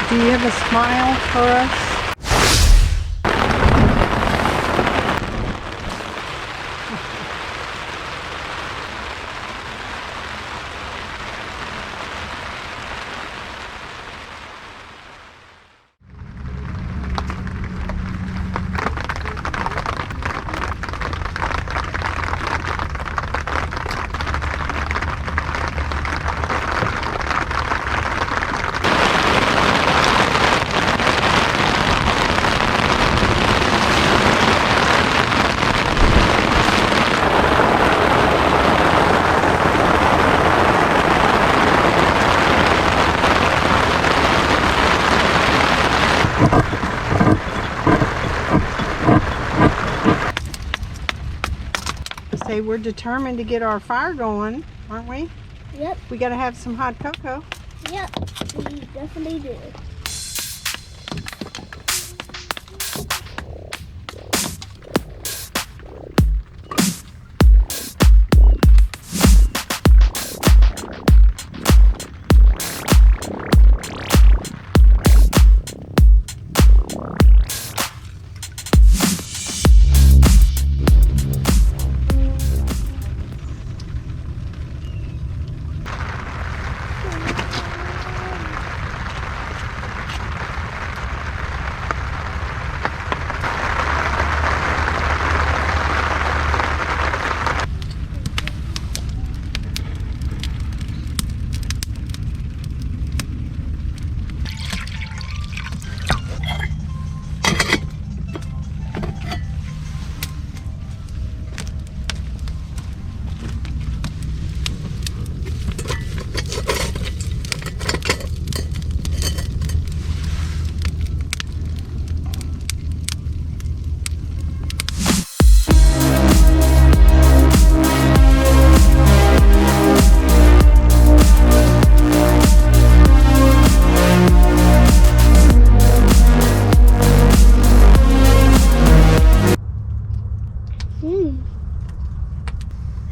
Do you have a smile for us? Say we're determined to get our fire going, aren't we? Yep. We got to have some hot cocoa. Yep, we definitely do.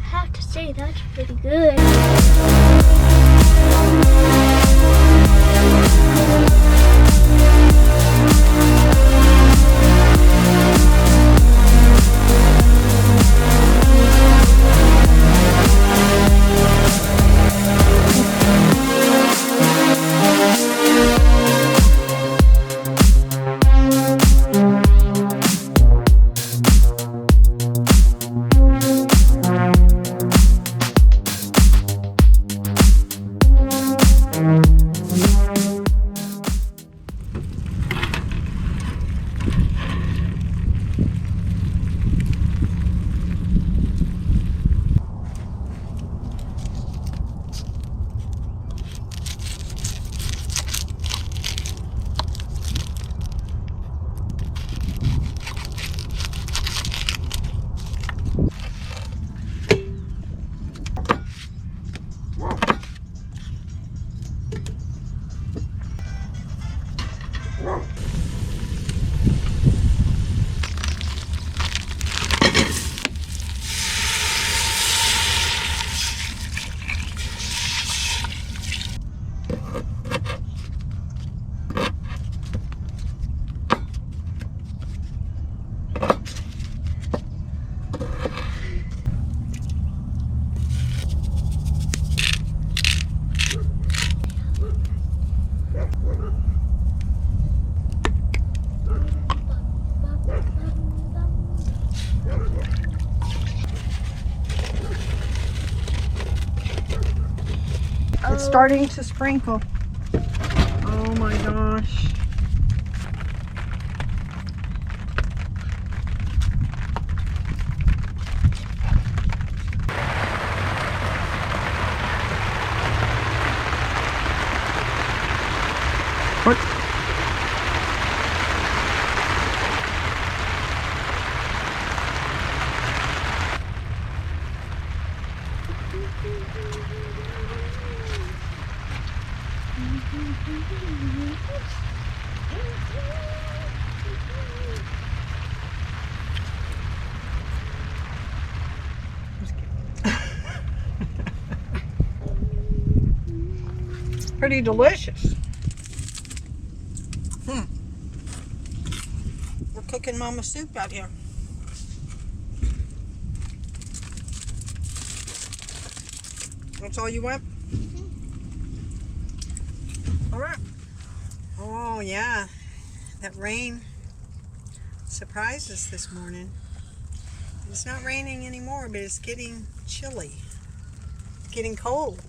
I have to say that's pretty good. It's starting to sprinkle. Oh my gosh. What? Pretty delicious. We're cooking Mama soup out here. That's all you want? All right. Oh, yeah. That rain surprised us this morning. It's not raining anymore, but it's getting chilly. It's getting cold.